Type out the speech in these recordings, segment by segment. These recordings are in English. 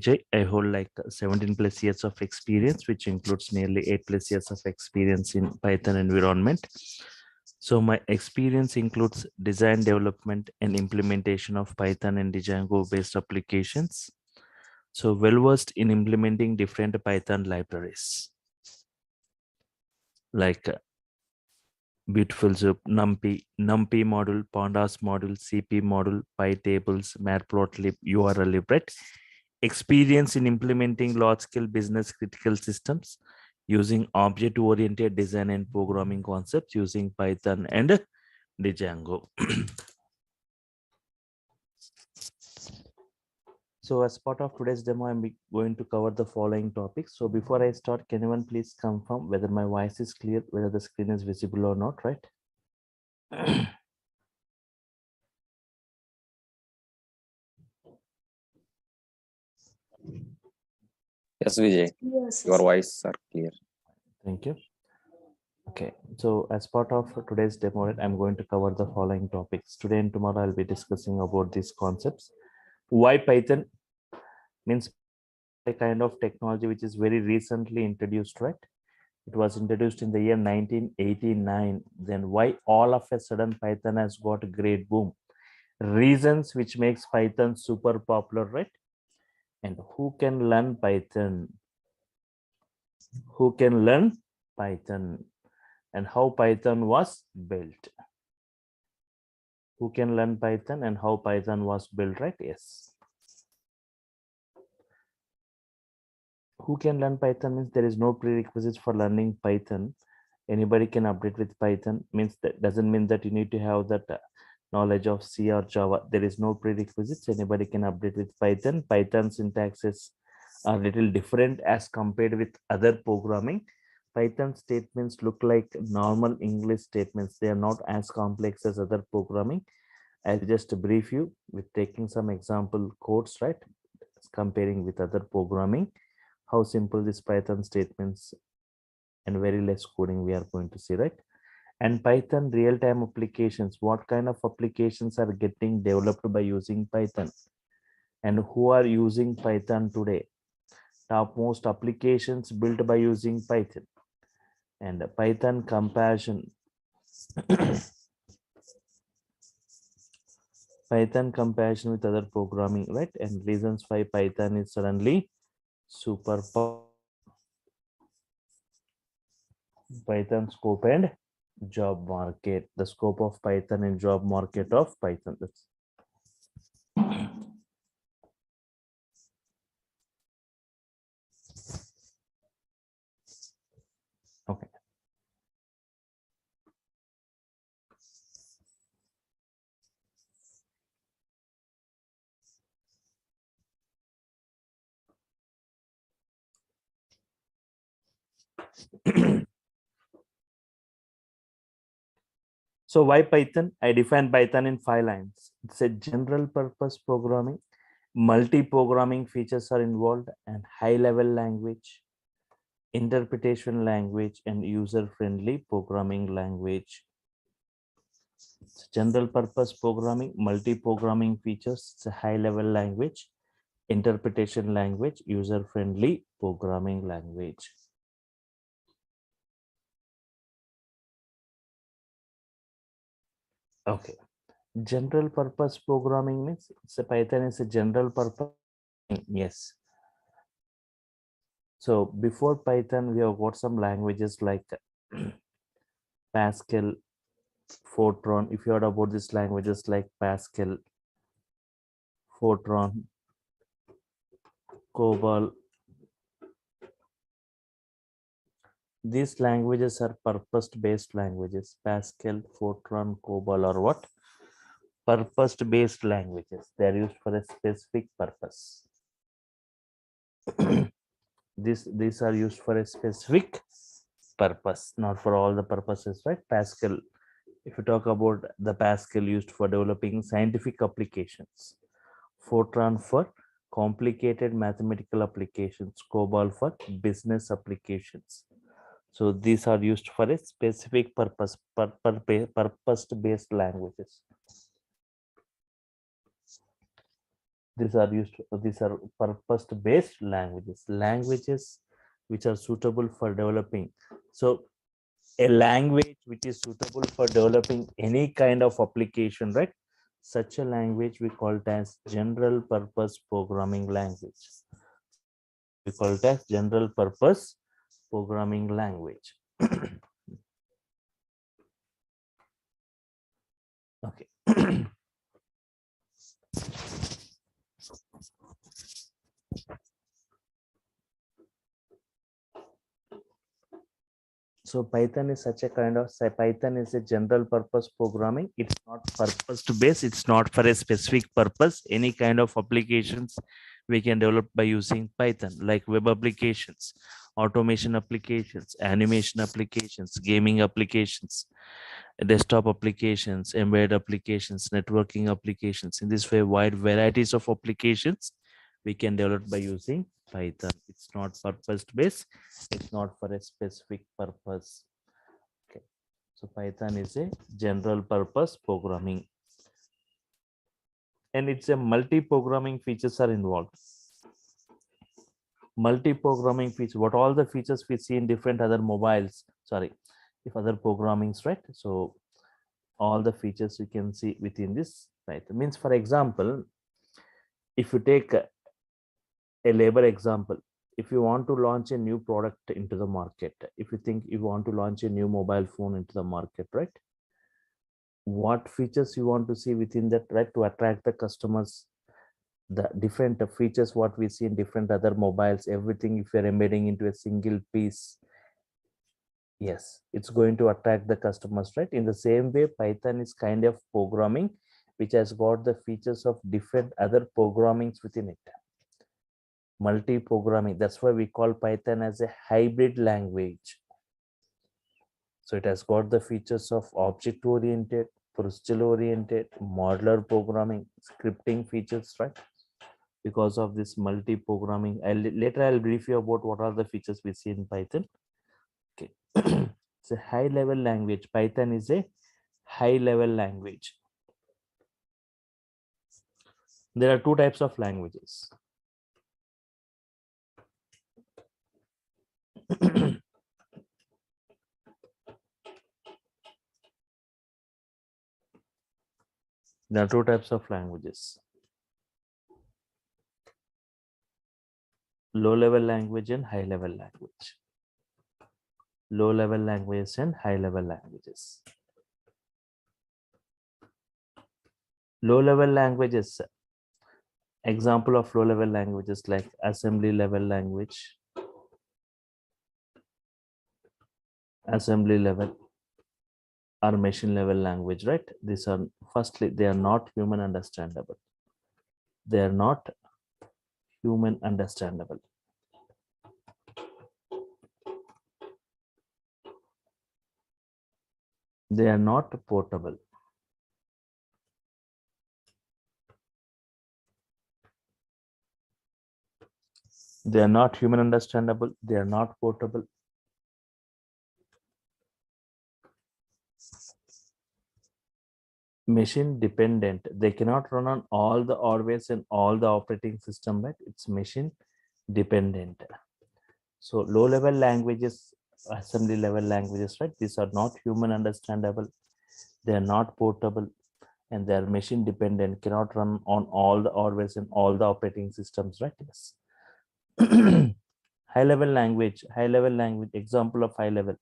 Vijay. I hold like 17 plus years of experience, which includes nearly 8 plus years of experience in Python environment. So my experience includes design, development, and implementation of Python and Django based applications. So well versed in implementing different Python libraries like Beautiful Soup, NumPy module, Pandas module, CP module, PyTables, Matplotlib, URLlib, right? Experience in implementing large-scale business critical systems using object-oriented design and programming concepts using Python and Django. So as part of today's demo, I'm going to cover the following topics. So before I start, can anyone please confirm whether my voice is clear, whether the screen is visible or not, right? Yes, Vijay. Yes, Your voice are clear. Thank you. Okay, so as part of today's demo, I'm going to cover the following topics. Today and tomorrow, I'll be discussing about these concepts. Why Python means a kind of technology which is very recently introduced, right? It was introduced in the year 1989. Then why all of a sudden Python has got a great boom? Reasons which makes Python super popular, right? And who can learn Python? Who can learn Python? And how Python was built? Who can learn Python and how Python was built, right? Yes. Who can learn Python means there is no prerequisites for learning Python. Anybody can update with Python, means that doesn't mean that you need to have that knowledge of C or Java. There is no prerequisites. Anybody can update with Python. Python syntaxes are little different as compared with other programming. Python statements look like normal English statements. They are not as complex as other programming. I'll just brief you with taking some example codes, right? Comparing with other programming, how simple these Python statements and very less coding we are going to see, right? And Python real-time applications, what kind of applications are getting developed by using Python and who are using Python today? Topmost applications built by using Python and Python comparison. Python comparison with other programming, right? And reasons why Python is suddenly super Python scope and job market. The scope of Python and job market of Python. That's okay. So why Python? I define Python in 5 lines. It's a general purpose programming. Multi-programming features are involved and high-level language, interpretation language, and user-friendly programming language. It's general purpose programming, multi-programming features, it's a high-level language, interpretation language, user-friendly programming language. Okay. General purpose programming means Python is a general purpose. Yes. So before Python, we have got some languages like Pascal, Fortran. If you heard about these languages like Pascal, Fortran, COBOL, these languages are purpose-based languages. Pascal, Fortran, COBOL, or what? Purpose-based languages. They are used for a specific purpose. These are used for a specific purpose, not for all the purposes, right? Pascal, if you talk about the Pascal used for developing scientific applications, Fortran for complicated mathematical applications, COBOL for business applications. So these are used for a specific purpose, purpose-based languages. These are purpose-based languages which are suitable for developing. So a language which is suitable for developing any kind of application, right? Such a language we call it as general purpose programming language. We call it as general purpose programming language. Okay. So Python is such a kind of, say Python is a general purpose programming. It's not purpose to base. It's not for a specific purpose. Any kind of applications we can develop by using Python, like web applications, automation applications, animation applications, gaming applications, desktop applications, embedded applications, networking applications. In this way, wide varieties of applications we can develop by using Python. It's not purpose based. It's not for a specific purpose. Okay. So Python is a general purpose programming. And it's a multi-programming features are involved. Multi-programming features, what all the features we see in different other mobiles, sorry, if other programmings, right? So all the features you can see within this Python. Means, for example, if you take a labor example, if you want to launch a new product into the market, if you think you want to launch a new mobile phone into the market, right? What features you want to see within that, right, to attract the customers? The different features what we see in different other mobiles, everything, if you're embedding into a single piece, yes, it's going to attract the customers, right? In the same way, Python is kind of programming which has got the features of different other programmings within it. Multi-programming, that's why we call Python as a hybrid language. So it has got the features of object-oriented, procedural-oriented, modular programming, scripting features, right? Because of this multi-programming, later I'll brief you about what are the features we see in Python. Okay. It's a high-level language. Python is a high-level language. There are two types of languages. There are two types of languages. Low-level language and high-level language. Low-level languages and high-level languages. Low-level languages, example of low-level languages like assembly level language, assembly level, or machine level language, right? These are, firstly, they are not human understandable. They are not human understandable. They are not portable. They are not human understandable. They are not portable. Machine dependent. They cannot run on all the hardware and all the operating system, right? It's machine dependent. So low level languages, assembly level languages, right? These are not human understandable. They are not portable, and they are machine dependent, cannot run on all the hardware and all the operating systems, right? Yes. High level language, example of high level,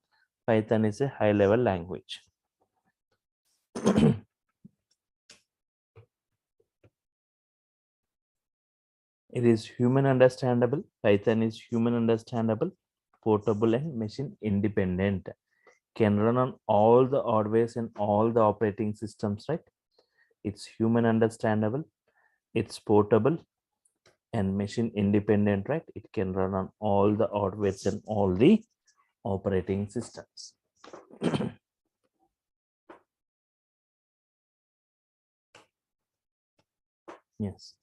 Python is a high level language. It is human understandable. Python is human understandable, portable, and machine independent. Can run on all the hardware and all the operating systems, right? It's human understandable, it's portable, and machine independent, right? It can run on all the hardware and all the operating systems. Yes.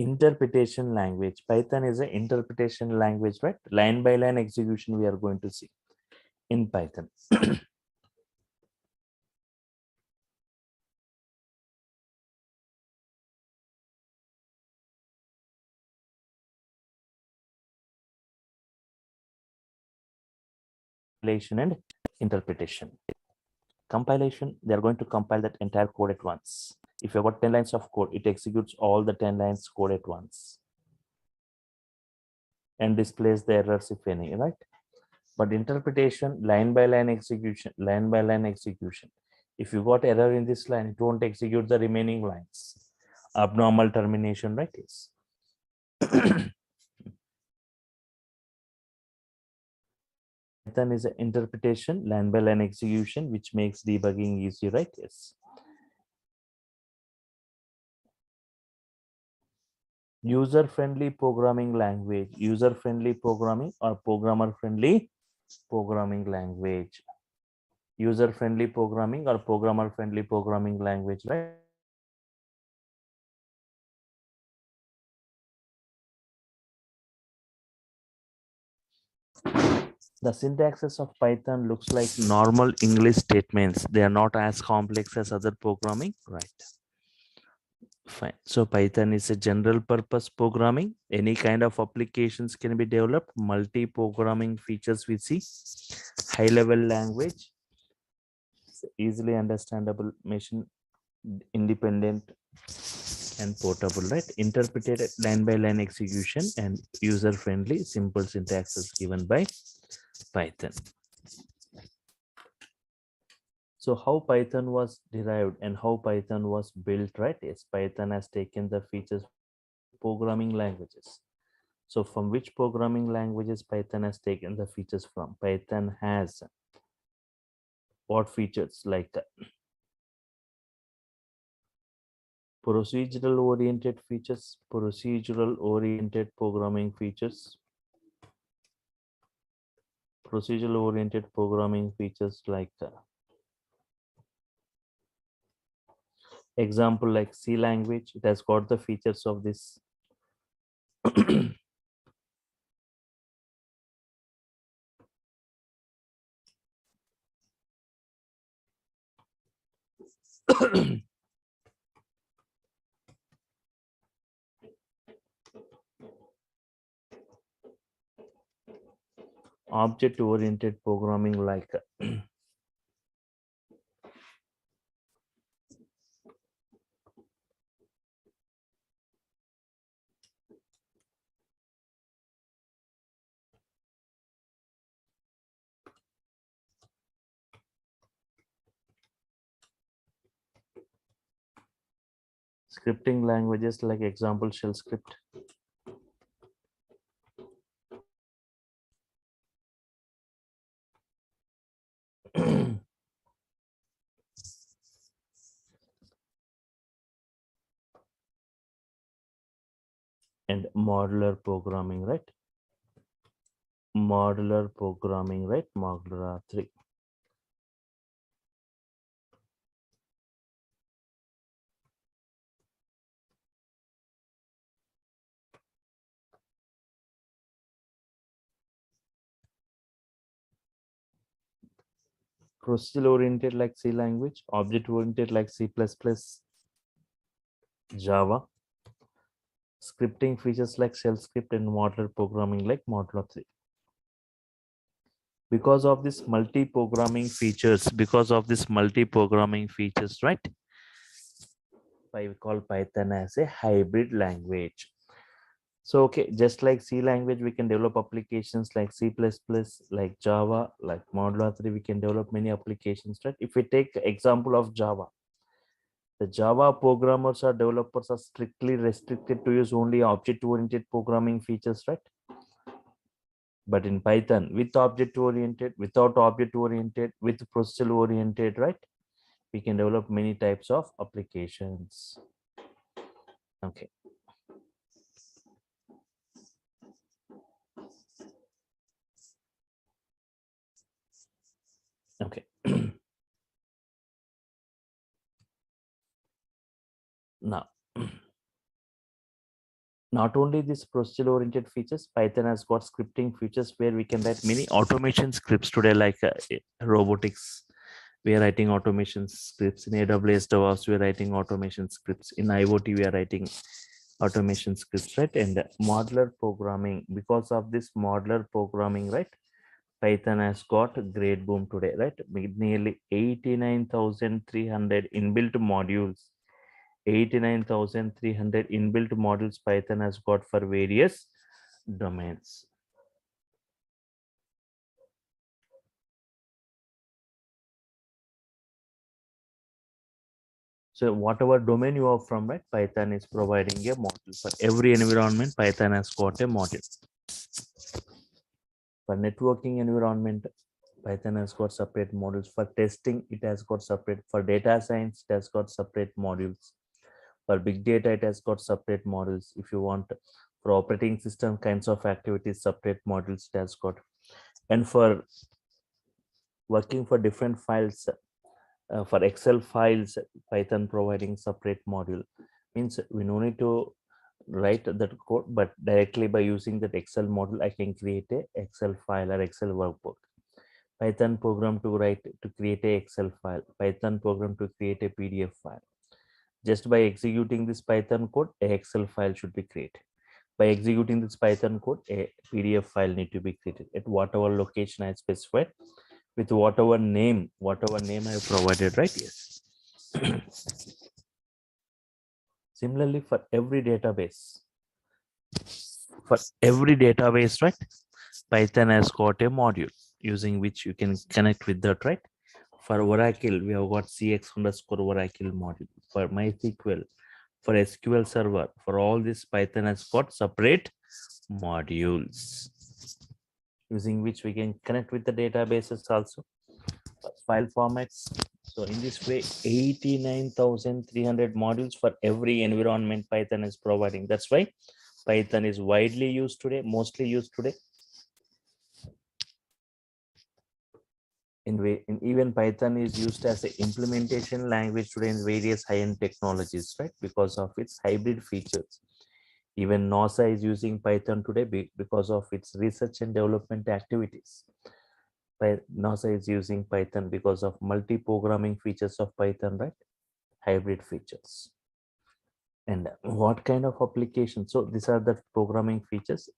Interpretation language. Python is an interpretation language, right? Line by line execution we are going to see in Python. Compilation and interpretation. Compilation, they are going to compile that entire code at once. If you've got 10 lines of code, it executes all the 10 lines code at once and displays the errors if any, right? But interpretation, line by line execution, line by line execution. If you got error in this line, it won't execute the remaining lines. Abnormal termination, right? Yes. Python is an interpretation, line by line execution, which makes debugging easy, right? Yes. User-friendly programming language, user-friendly programming or programmer-friendly programming language. User-friendly programming or programmer-friendly programming language, right? The syntaxes of Python looks like normal English statements. They are not as complex as other programming, right? Fine. So Python is a general purpose programming. Any kind of applications can be developed. Multi-programming features we see. High-level language. Easily understandable, machine independent and portable, right? Interpreted line by line execution and user-friendly, simple syntax is given by Python. So how Python was derived and how Python was built, right? Yes, Python has taken the features programming languages. So from which programming languages Python has taken the features from? Python has what features like procedural oriented features, procedural oriented programming features, procedural oriented programming features like example like C language. It has got the features of this object oriented programming like scripting languages like example shell script. And modular programming, right? Modular programming, right? Modular 3. Procedural oriented like C language, object oriented like C++, Java, scripting features like shell script and modular programming like Modular 3. Because of this multi-programming features, right? We call Python as a hybrid language. So, okay, just like C language, we can develop applications like C++, like Java, like Modular 3, we can develop many applications, right? If we take example of Java, the Java programmers or developers are strictly restricted to use only object-oriented programming features, right? But in Python, with object-oriented, without object-oriented, with procedural-oriented, right? We can develop many types of applications. Okay. Okay. Now, Not only this procedure oriented features, Python has got scripting features where we can write many automation scripts today, like robotics. We are writing automation scripts in AWS DevOps. We are writing automation scripts in IoT. We are writing automation scripts, right? And modular programming. Because of this modular programming, right? Python has got great boom today, right? With nearly 89,300 inbuilt modules. 89,300 inbuilt modules Python has got for various domains. So whatever domain you are from, right, Python is providing a module. For every environment, Python has got a module. For networking environment, Python has got separate modules. For testing, it has got separate. For data science, it has got separate modules. For big data, it has got separate modules. If you want for operating system kinds of activities, separate modules it has got. And for working for different files, for Excel files, Python providing separate module. Means we no need to write that code, but directly by using that Excel module, I can create a Excel file or Excel workbook. Python program to create a Excel file. Python program to create a PDF file. Just by executing this Python code, a Excel file should be created. By executing this Python code, a PDF file need to be created at whatever location I specified, with whatever name I have provided, right? Yes. Similarly, for every database, right, Python has got a module using which you can connect with that, right? For Oracle, we have got CX underscore Oracle module. For MySQL, for SQL Server, for all this, Python has got separate modules using which we can connect with the databases also. File formats. So in this way, 89,300 modules for every environment Python is providing. That's why Python is widely used today, mostly used today. Even Python is used as an implementation language today in various high-end technologies, right? Because of its hybrid features. Even NASA is using Python today because of its research and development activities. NASA is using Python because of multi-programming features of Python, right? Hybrid features. And what kind of application? So these are the programming features.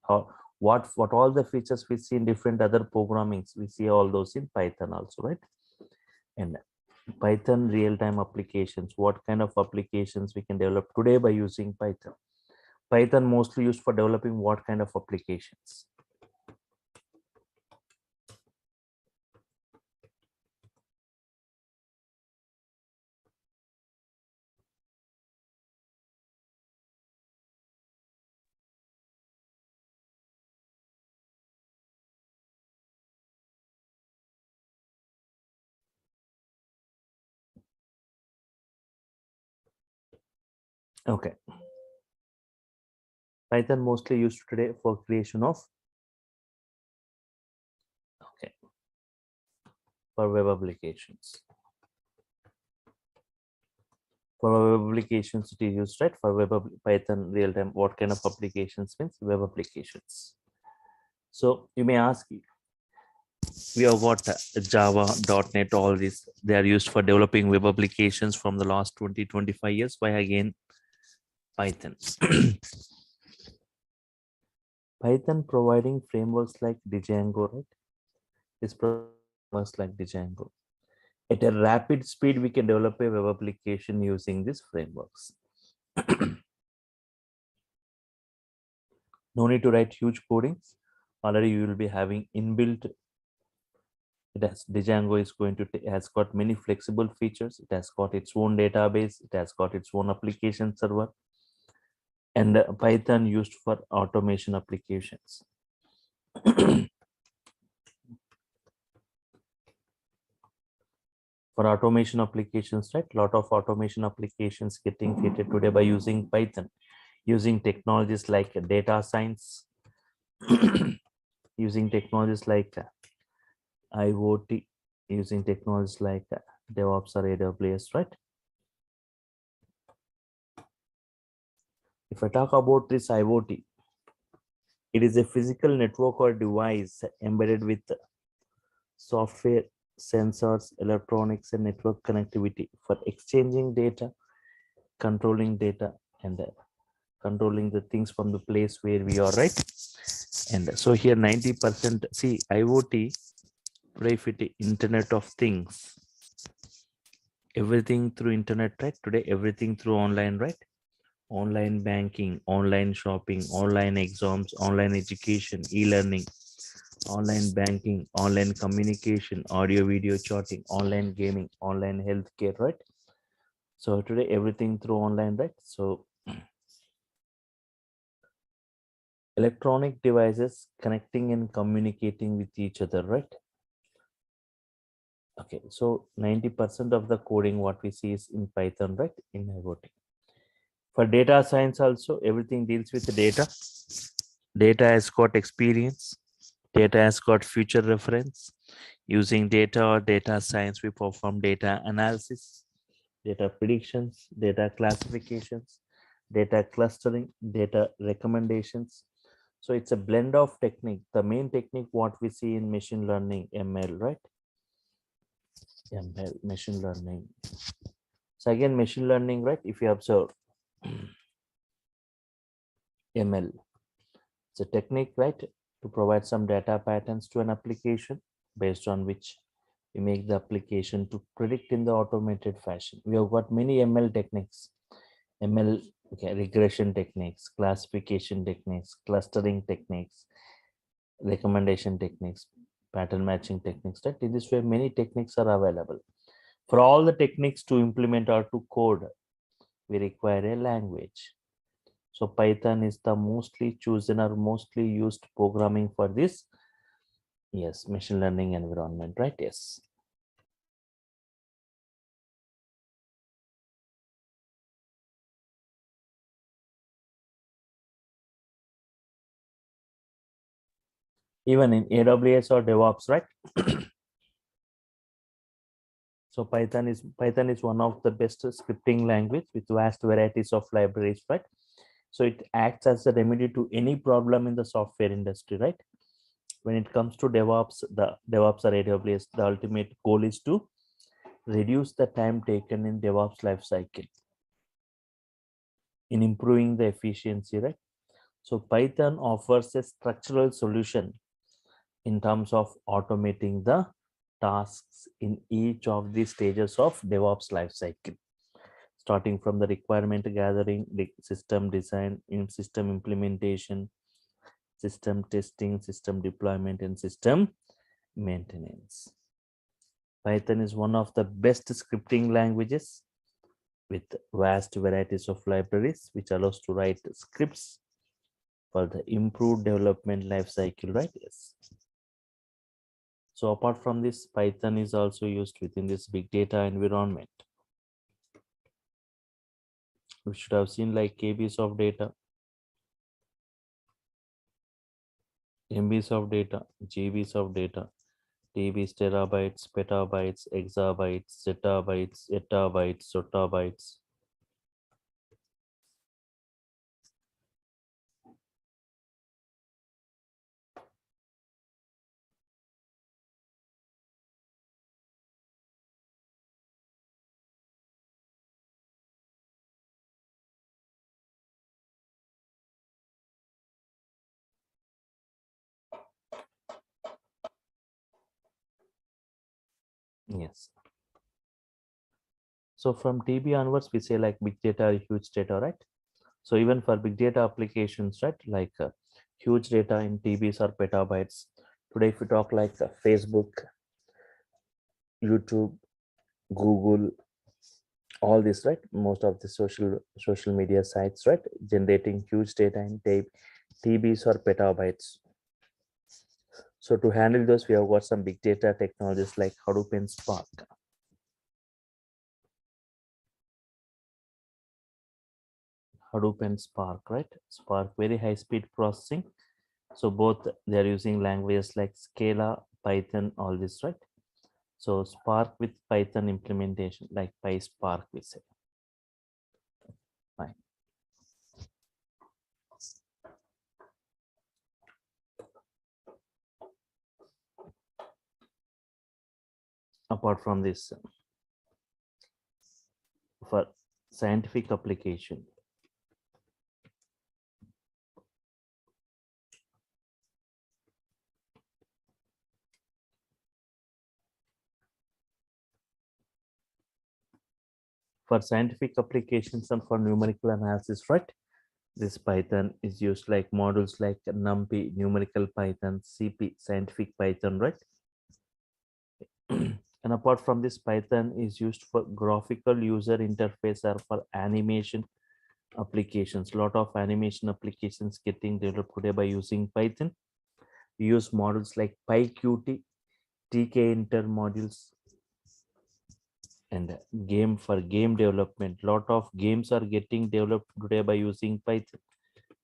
What all the features we see in different other programmings, we see all those in Python also, right? And Python real-time applications. What kind of applications we can develop today by using Python? Python mostly used for developing what kind of applications? Okay. Python mostly used today for creation of, okay, for web applications. For web applications, it is used, right? For Python real time, what kind of applications means web applications. So you may ask, we have got Java, .NET, all these. They are used for developing web applications from the last 20-25 years. Why again Python? Python providing frameworks like Django, right? This frameworks like Django. At a rapid speed, we can develop a web application using these frameworks. No need to write huge codings. Already you will be having inbuilt. It has Django is going to has got many flexible features. It has got its own database. It has got its own application server, and Python used for automation applications. For automation applications, right? A lot of automation applications getting created today by using Python, using technologies like data science, using technologies like IoT, using technologies like DevOps or AWS, right? If I talk about this IoT, it is a physical network or device embedded with software, sensors, electronics, and network connectivity for exchanging data, and controlling the things from the place where we are, right? And so here 90%, see, IoT, today if it Internet of Things, everything through internet, right? Today everything through online, right? Online banking, online shopping, online exams, online education, e-learning, online banking, online communication, audio video chatting, online gaming, online healthcare, right? So today everything through online, right? So electronic devices connecting and communicating with each other, right? Okay, so 90% of the coding what we see is in Python, right? In IoT. For data science also, everything deals with the data. Data has got experience. Data has got future reference. Using data or data science, we perform data analysis, data predictions, data classifications, data clustering, data recommendations. So it's a blend of technique. The main technique what we see in machine learning, ML, right? ML, machine learning. So again, machine learning, right? If you observe ML, it's a technique, right? To provide some data patterns to an application based on which we make the application to predict in the automated fashion. We have got many ML techniques, ML, okay, regression techniques, classification techniques, clustering techniques, recommendation techniques, pattern matching techniques, right? In this way, many techniques are available. For all the techniques to implement or to code, we require a language. So Python is the mostly chosen or mostly used programming for this, yes, machine learning environment, right? Yes. Even in AWS or DevOps, right? So Python is one of the best scripting language with vast varieties of libraries, right? So it acts as a remedy to any problem in the software industry, right? When it comes to DevOps, the DevOps or AWS, the ultimate goal is to reduce the time taken in DevOps lifecycle in improving the efficiency, right? So Python offers a structural solution in terms of automating the tasks in each of the stages of DevOps lifecycle, starting from the requirement gathering, the system design, in system implementation, system testing, system deployment, and system maintenance. Python is one of the best scripting languages with vast varieties of libraries, which allows to write scripts for the improved development lifecycle, right? Yes. So apart from this, Python is also used within this big data environment. We should have seen like KBs of data, MBs of data, GBs of data, TBs, terabytes, petabytes, exabytes, zettabytes, etabytes, zottabytes. Yes. So from TB onwards, we say like big data, huge data, right? So even for big data applications, right, like huge data in TBs or petabytes. Today, if we talk like Facebook, YouTube, Google, all this, right? Most of the social media sites, right, generating huge data in TBs or petabytes. So to handle those, we have got some big data technologies like Hadoop and Spark. Hadoop and Spark, right? Spark, very high speed processing. So both they are using languages like Scala, Python, all this, right? So Spark with Python implementation, like PySpark, we say. Fine. apart from this, for scientific application, for scientific applications and for numerical analysis, right? This Python is used like models like NumPy, numerical Python, CP, scientific Python, right? And apart from this, Python is used for graphical user interface or for animation applications. Lot of animation applications getting developed today by using Python. We use models like PyQt, TK-inter modules, and game for game development. Lot of games are getting developed today by using Python.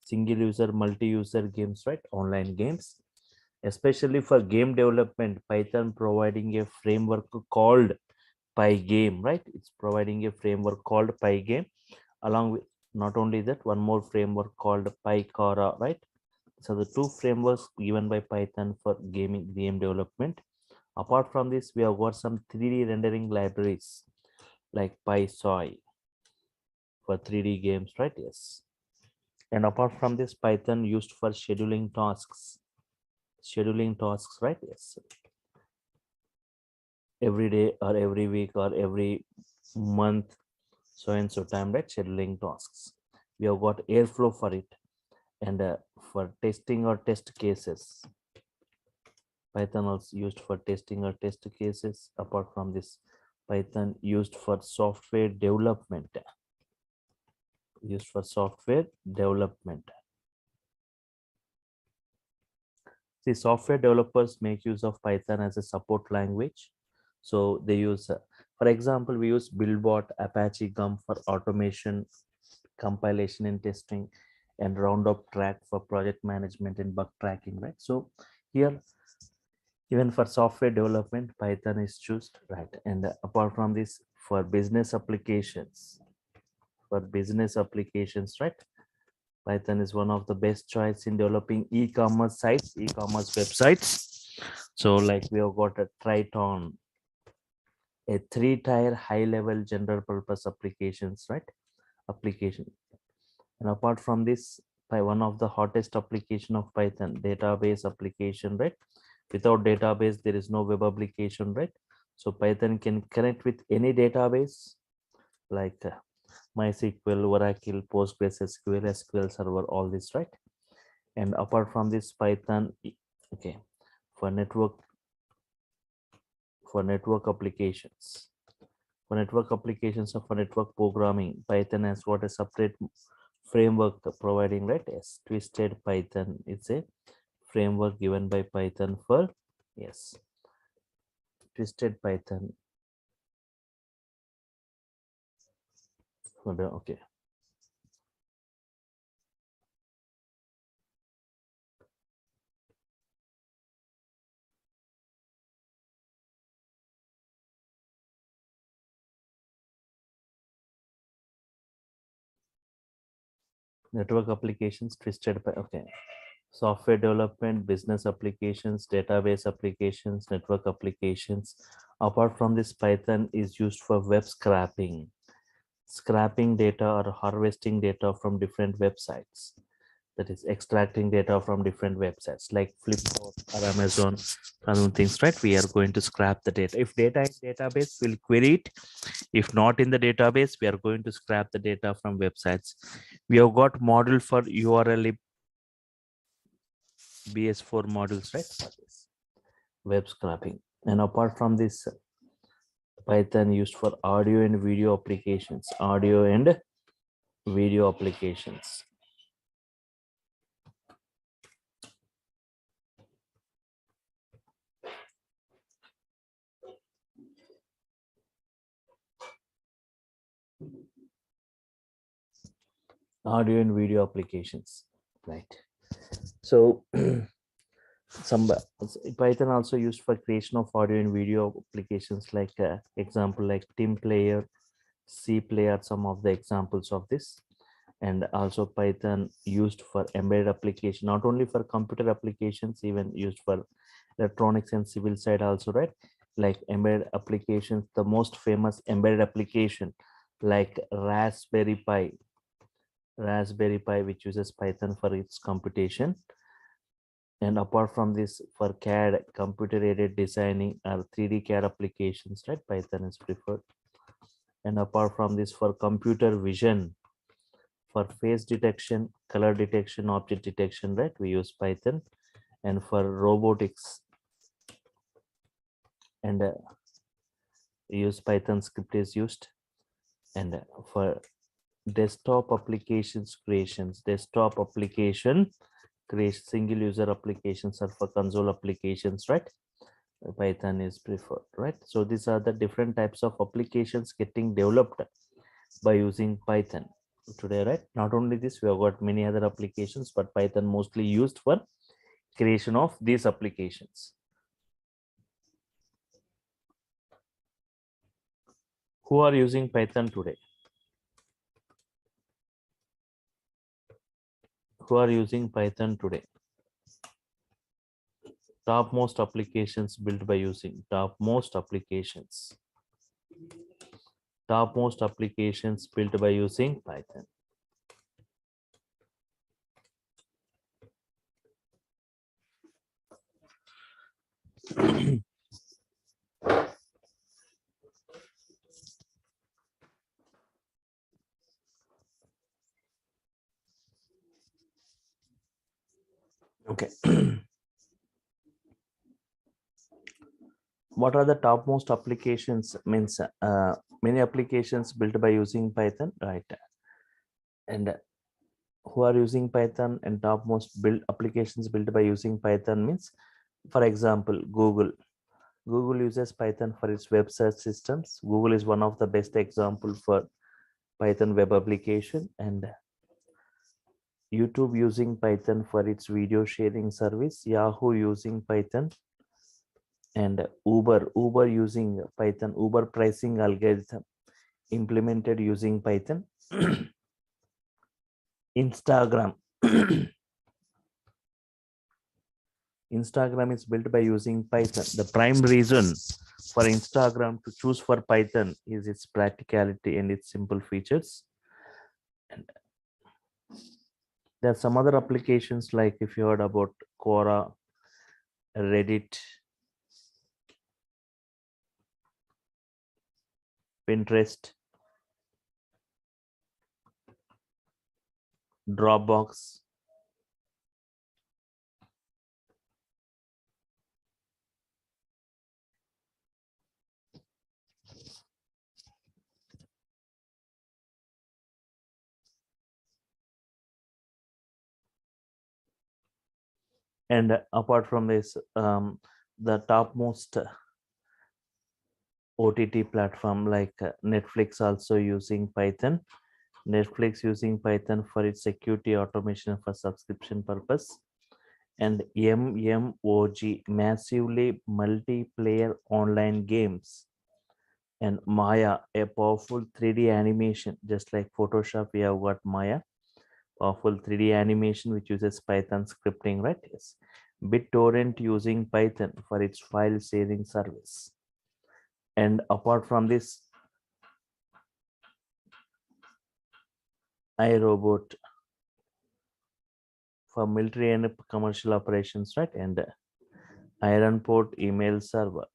Single user, multi-user games, right? Online games. Especially for game development, Python providing a framework called Pygame, right? It's providing a framework called Pygame. Along with not only that, one more framework called PyCara, right? So the two frameworks given by Python for game development. Apart from this, we have got some 3D rendering libraries like PySoy for 3D games, right? Yes. And apart from this, Python used for scheduling tasks. Scheduling tasks, right? Yes. Every day or every week or every month, so and so time, right? Scheduling tasks. We have got Airflow for it. And for testing or test cases, Python also used for testing or test cases. Apart from this, Python used for software development. Used for software development. See, software developers make use of Python as a support language. So they use, for example, we use Buildbot, Apache Gum for automation, compilation and testing, and Roundup Track for project management and bug tracking, right? So here, even for software development, Python is chosen, right? And apart from this, for business applications, right? Python is one of the best choice in developing e-commerce sites, e-commerce websites. So like we have got a Triton, a three-tier high-level general purpose applications, right? Application. And apart from this, by one of the hottest application of Python, database application, right? Without database, there is no web application, right? So Python can connect with any database like MySQL, Oracle, PostgreSQL, SQL Server, all this, right? And apart from this, Python, okay, for network applications, or for network programming, Python has got a separate framework providing, right? Yes, Twisted Python. It's a framework given by Python for, yes, Twisted Python for the, okay. Network applications, Twisted by, okay. Software development, business applications, database applications, network applications. Apart from this, Python is used for web scraping data or harvesting data from different websites. That is extracting data from different websites like Flipboard or Amazon, other things, right? We are going to scrap the data. If data in database, we'll query it. If not in the database, we are going to scrap the data from websites. We have got model for URL BS4 modules, right? For this web scraping. And apart from this, Python used for audio and video applications. Audio and video applications. Audio and video applications, right? So some Python also used for creation of audio and video applications, like example like Team Player, C Player, some of the examples of this. And also Python used for embedded application, not only for computer applications, even used for electronics and civil side also, right? like embedded applications. The most famous embedded application like Raspberry Pi, which uses Python for its computation. And apart from this, for CAD, computer aided designing or 3D CAD applications, right, Python is preferred. And apart from this, for computer vision, for face detection, color detection, object detection, right, we use Python. And for robotics, and we use Python script is used. And for desktop applications creations, desktop application create single user applications, or for console applications, right, Python is preferred, right? So these are the different types of applications getting developed by using Python today, right? Not only this, we have got many other applications, but Python mostly used for creation of these applications. Who are using Python today? Who are using Python today? Topmost applications built by using topmost applications built by using Python. Okay. What are the topmost applications? Means many applications built by using Python, right? And who are using Python, and topmost build applications built by using Python means, for example, Google. Google uses Python for its web search systems. Google is one of the best example for Python web application. And YouTube using Python for its video sharing service. Yahoo using Python. And Uber using Python, Uber pricing algorithm implemented using Python. Instagram. Instagram is built by using Python. The prime reason for Instagram to choose for Python is its practicality and its simple features. And there are some other applications, like if you heard about Quora, Reddit, Pinterest, Dropbox. And apart from this, the topmost OTT platform like Netflix also using Python. Netflix using Python for its security automation for subscription purpose. And MMOG, massively multiplayer online games. And Maya, a powerful 3D animation, just like Photoshop, we have got Maya, powerful 3D animation which uses Python scripting, right? Yes. BitTorrent using Python for its file sharing service. And apart from this, iRobot for military and commercial operations, right? And Ironport email server.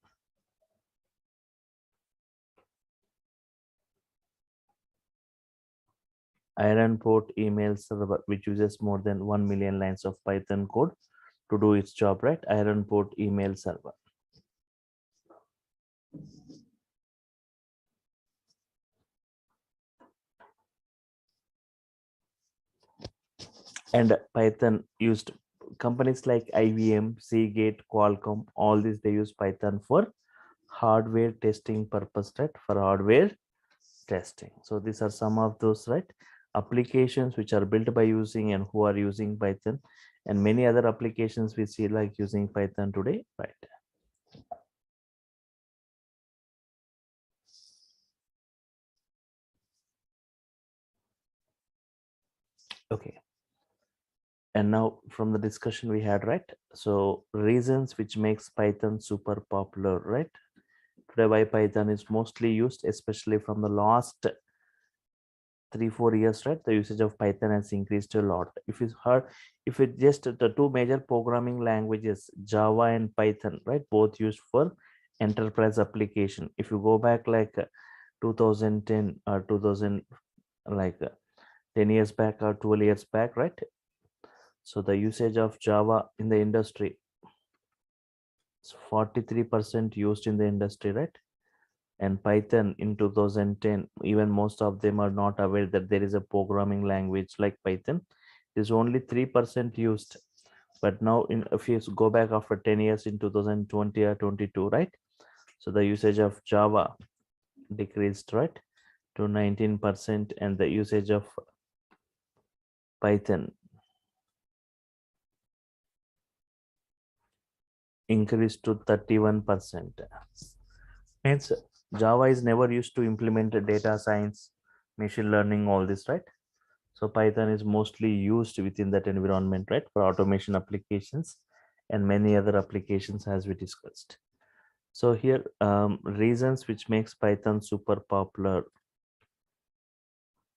Ironport email server, which uses more than 1 million lines of Python code to do its job, right? Ironport email server. And Python used, companies like IBM, Seagate, Qualcomm, all these, they use Python for hardware testing purpose, right? For hardware testing. So these are some of those, right, applications which are built by using and who are using Python, and many other applications we see like using Python today, right? Okay. And now from the discussion we had, right, so reasons which makes Python super popular, right? Today, why Python is mostly used, especially from the last 3-4 years, right? The usage of Python has increased a lot. If it just the two major programming languages, Java and Python, right, both used for enterprise application. If you go back like 2010 or 2000, like 10 years back or 12 years back, right? So the usage of Java in the industry is 43% used in the industry, right? And Python in 2010, even most of them are not aware that there is a programming language like Python. It is only 3% used. But now, if you go back after 10 years in 2020 or 22, right? So the usage of Java decreased, right, to 19%, and the usage of Python increased to 31%. Hence, Java is never used to implement data science, machine learning, all this, right? So Python is mostly used within that environment, right, for automation applications and many other applications as we discussed. So here, reasons which makes Python super popular.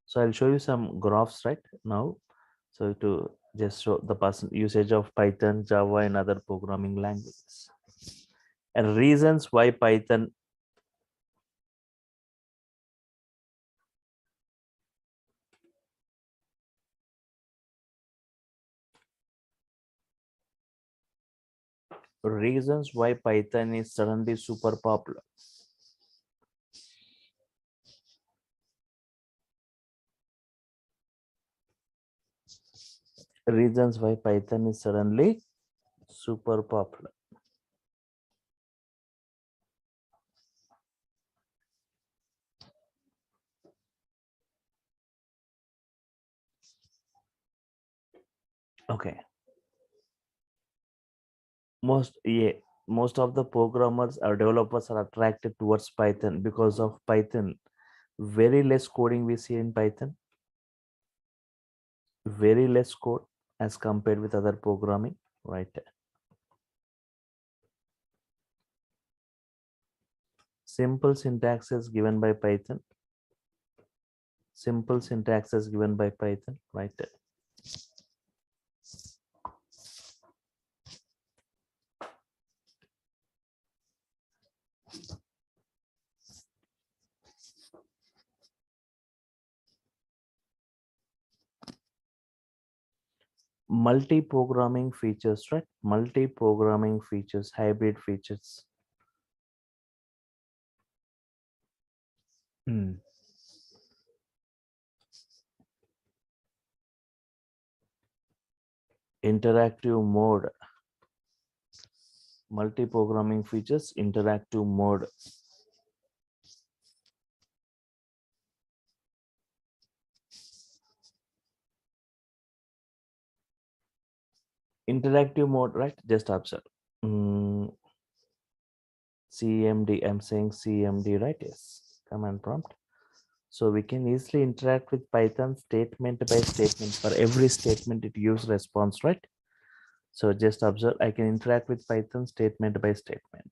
So I'll show you some graphs right now. So to just show the person usage of Python, Java, and other programming languages. And reasons why Python is suddenly super popular. Reasons why Python is suddenly super popular. Okay. Most of the programmers or developers are attracted towards Python because of Python. Very less coding we see in Python. Very less code as compared with other programming, right? Simple syntax is given by Python. Simple syntax is given by Python, right? Multi-programming features, right? Multi-programming features, hybrid features. Interactive mode. Multi-programming features, interactive mode. Interactive mode, right? Just observe. CMD, I'm saying CMD, right? Yes, command prompt. So we can easily interact with Python statement by statement. For every statement, it gives response, right? So just observe, I can interact with Python statement by statement.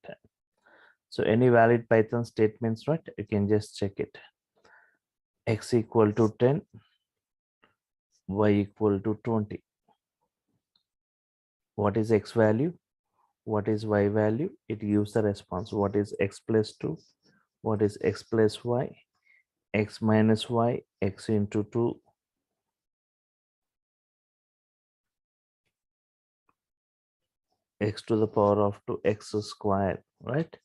So any valid Python statements, right? You can just check it. X equal to 10, Y equal to 20. What is X value? What is Y value? It gives the response. What is X plus 2? What is X plus Y? X minus Y, X into 2, X to the power of 2, X square, right?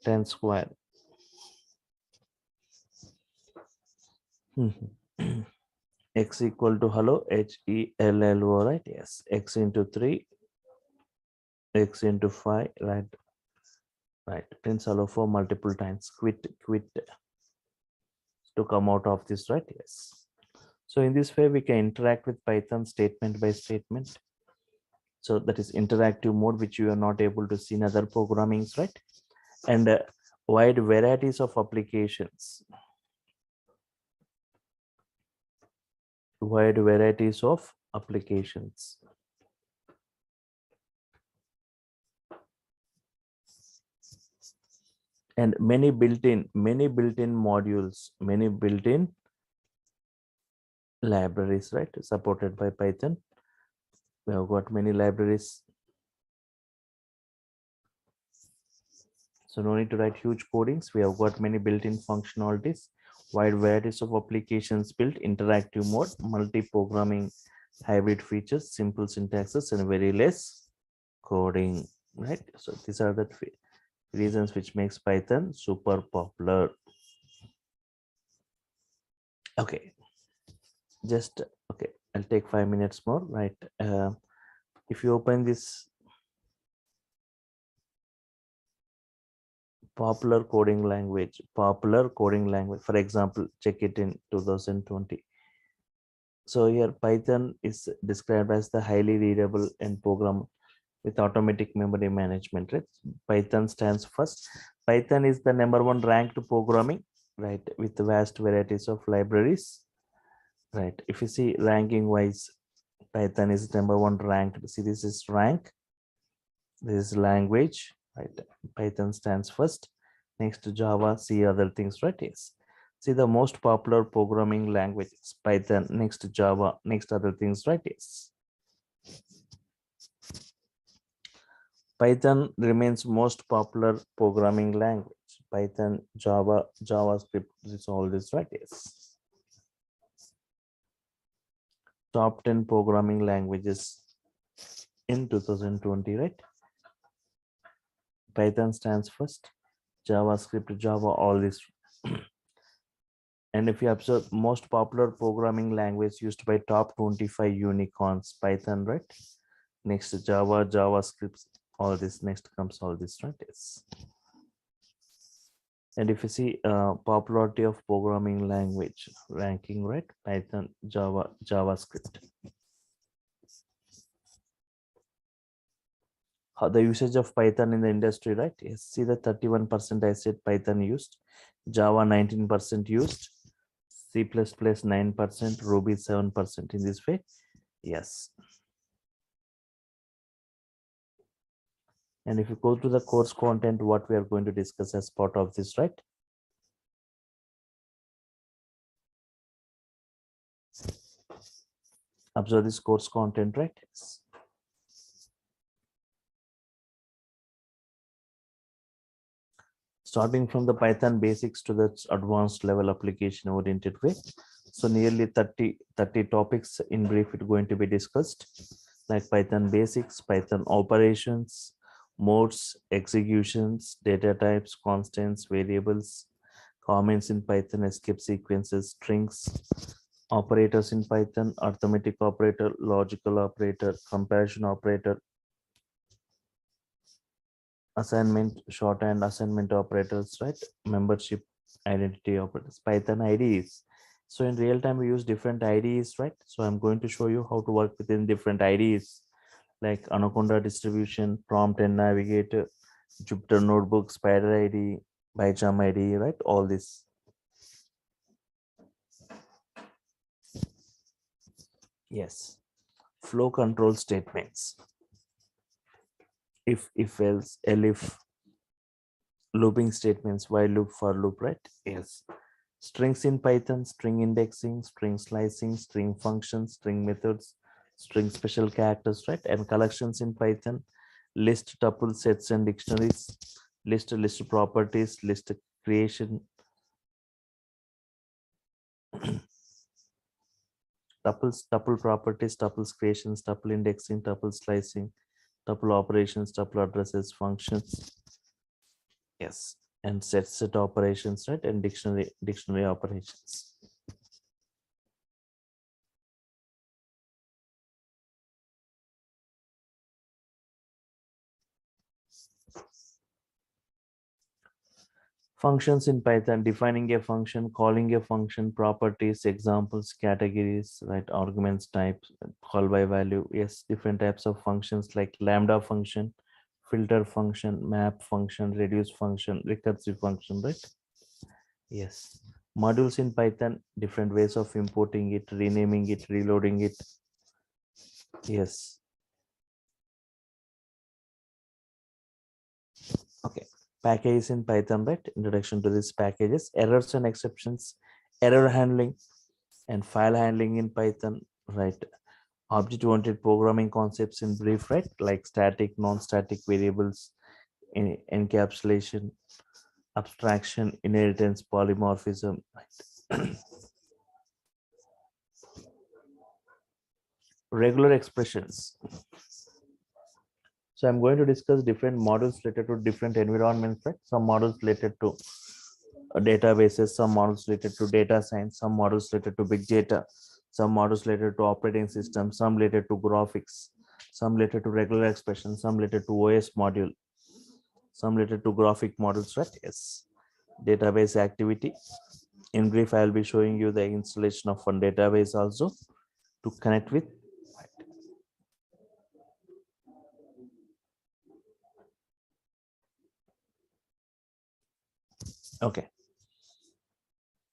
10 square. X equal to hello, HELLO, right? Yes. X into 3, X into 5, right? Right. Prince hello for multiple times. Quit to come out of this, right? Yes. So in this way, we can interact with Python statement by statement. So that is interactive mode, which you are not able to see in other programmings, right? And wide varieties of applications. Wide varieties of applications. and many built-in modules, many built-in libraries, right, supported by Python. We have got many libraries, so no need to write huge codings. We have got many built-in functionalities, wide varieties of applications built, interactive mode, multi-programming, hybrid features, simple syntaxes, and very less coding, right? So these are the reasons which makes Python super popular. Okay, just okay, I'll take 5 minutes more, right? If you open this popular coding language, for example, check it in 2020. So here Python is described as the highly readable and program with automatic memory management, right? Python stands first. Python is the #1 ranked programming, right, with vast varieties of libraries, right? If you see ranking wise, Python is #1 ranked. See, this is rank, this is language, right? Python stands first, next to Java, C, other things, right? Yes. See the most popular programming languages, Python, next to Java, next other things, right? Yes. Python remains most popular programming language. Python, Java, JavaScript, this all this, right? Yes. Top 10 programming languages in 2020, right? Python stands first, JavaScript, Java, all this. And if you observe most popular programming language used by top 25 unicorns, Python, right? Next Java, JavaScript, all this, next comes all this, right? Yes. And if you see popularity of programming language ranking, right? Python, Java, JavaScript. How the usage of Python in the industry, right? Yes, see the 31% I said Python used, Java 19% used, C++ 9%, Ruby 7% in this way. Yes. And if you go to the course content, what we are going to discuss as part of this, right? Observe this course content, right? Yes. Starting from the Python basics to the advanced level application oriented way. So nearly 30 topics in brief it going to be discussed, like Python basics, Python operations, modes, executions, data types, constants, variables, comments in Python, escape sequences, strings, operators in Python, arithmetic operator, logical operator, comparison operator, assignment, shorthand assignment operators, right? Membership, identity operators, Python IDEs. So in real time, we use different IDEs, right? So I'm going to show you how to work within different IDEs, like Anaconda distribution, prompt and navigator, Jupyter notebook, Spider ID, PyCharm ID, right? All this. Yes. Flow control statements. If else, elif, looping statements, while loop, for loop, right? Yes. Strings in Python, string indexing, string slicing, string functions, string methods, string special characters, right? And collections in Python, list, tuple, sets, and dictionaries, list properties, list creation, tuple properties, tuples creations, tuple indexing, tuple slicing, tuple operations, tuple addresses, functions. Yes. And set operations, right? And dictionary operations. Functions in Python, defining a function, calling a function, properties, examples, categories, right? Arguments, types, call by value. Yes, different types of functions like lambda function, filter function, map function, reduce function, recursive function, right? Yes. Modules in Python, different ways of importing it, renaming it, reloading it. Yes. Okay. Packages in Python, right? Introduction to these packages, errors and exceptions, error handling, and file handling in Python, right? Object-oriented programming concepts in brief, right? Like static, non-static variables, encapsulation, abstraction, inheritance, polymorphism, right? Regular expressions. So I'm going to discuss different models related to different environments, right? Some models related to databases, some models related to data science, some models related to big data, some models related to operating systems, some related to graphics, some related to regular expressions, some related to OS module, some related to graphic models, right? Yes. Database activity. In brief, I will be showing you the installation of one database also to connect with. Okay.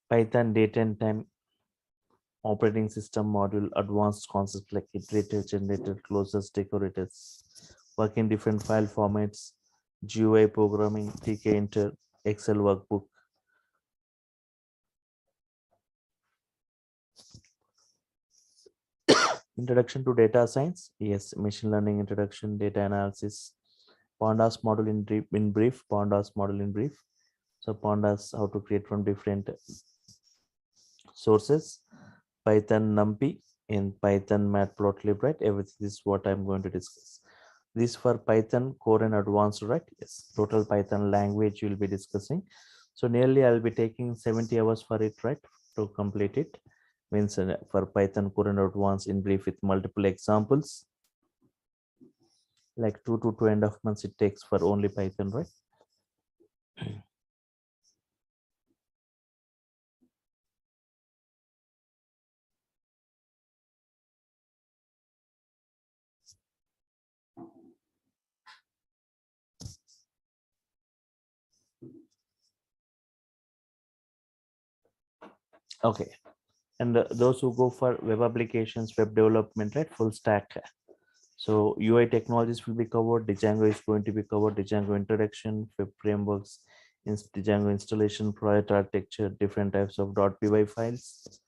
Python date and time operating system module, advanced concepts like iterator, generator, closures, decorators, work in different file formats, GUI programming, TK Inter, Excel workbook. Introduction to data science, yes, machine learning introduction, data analysis, pandas model in brief, pandas model in brief. So pandas, how to create from different sources, Python NumPy, in Python matplotlib, right? Everything is what I'm going to discuss. This for Python core and advanced, right? Yes, total Python language you'll be discussing. So nearly I'll be taking 70 hours for it, right? To complete it. Means for Python core and advanced in brief with multiple examples. Like 2 to 2.5 months it takes for only Python, right? Okay. And those who go for web applications, web development, right? Full stack. So UI technologies will be covered. Django is going to be covered. Django introduction, web frameworks, Django installation, project architecture, different types of .py files,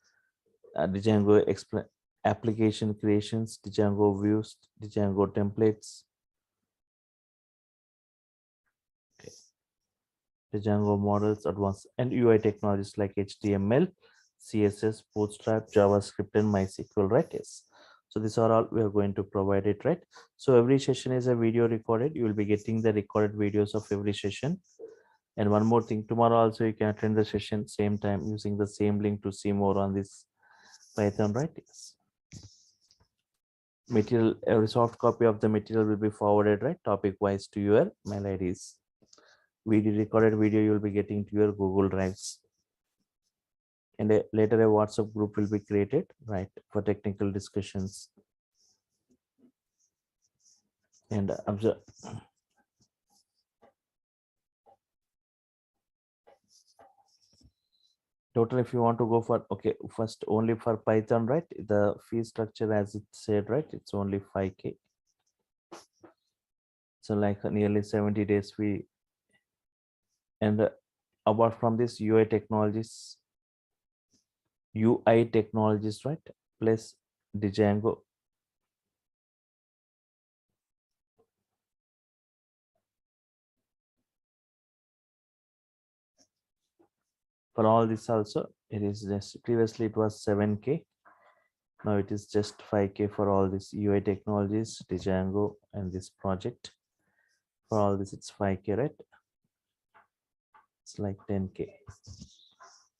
Django application creations, Django views, Django templates, Django models, advanced and UI technologies like HTML, CSS, Bootstrap, JavaScript, and MySQL, right? Yes. So these are all we are going to provide it, right? So every session is a video recorded. You will be getting the recorded videos of every session. And one more thing, tomorrow also you can attend the session same time using the same link to see more on this Python, right? Yes. Material, every soft copy of the material will be forwarded, right? Topic wise to your mail IDs. Video recorded video you will be getting to your Google Drives. And later a WhatsApp group will be created, right, for technical discussions. And observe. Total, if you want to go for, okay, first only for Python, right? The fee structure, as it said, right? It's only 5K. So like nearly 70 days fee. And apart from this UI technologies, right? Plus Django. For all this also, it is just previously it was 7K. Now it is just 5K for all this UI technologies, Django, and this project. For all this, it's 5K, right? It's like 10K.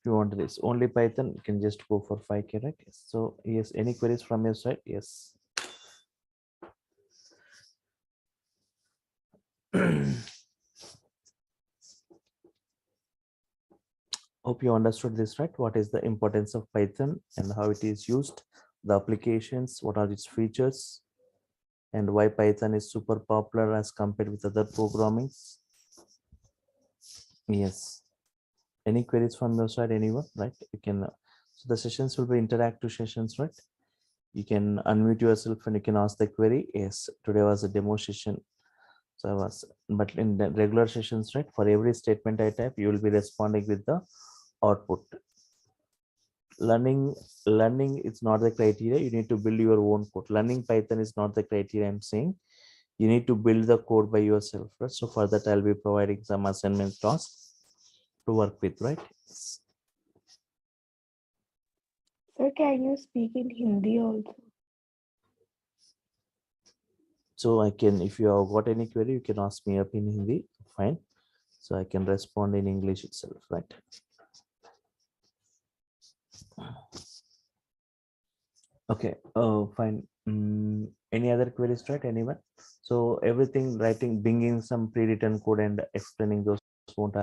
If you want this only Python, you can just go for 5K, right? Yes. So yes, any queries from your side? Yes. Hope you understood this, right? What is the importance of Python and how it is used, the applications, what are its features, and why Python is super popular as compared with other programming. Yes. Any queries from your side, anyone, right? You can, so the sessions will be interactive sessions, right? You can unmute yourself and you can ask the query. Yes, today was a demo session. So I was, but in the regular sessions, right, for every statement I type, you will be responding with the output. Learning is not the criteria. You need to build your own code. Learning Python is not the criteria. I'm saying you need to build the code by yourself, right? So for that, I'll be providing some assignment tasks to work with, right? Sir, can you speak in Hindi also? So I can, if you have got any query, you can ask me up in Hindi. Fine. So I can respond in English itself, right? Okay. Fine. Any other queries, right? Anyone? So everything writing, bringing some pre-written code and explaining those won't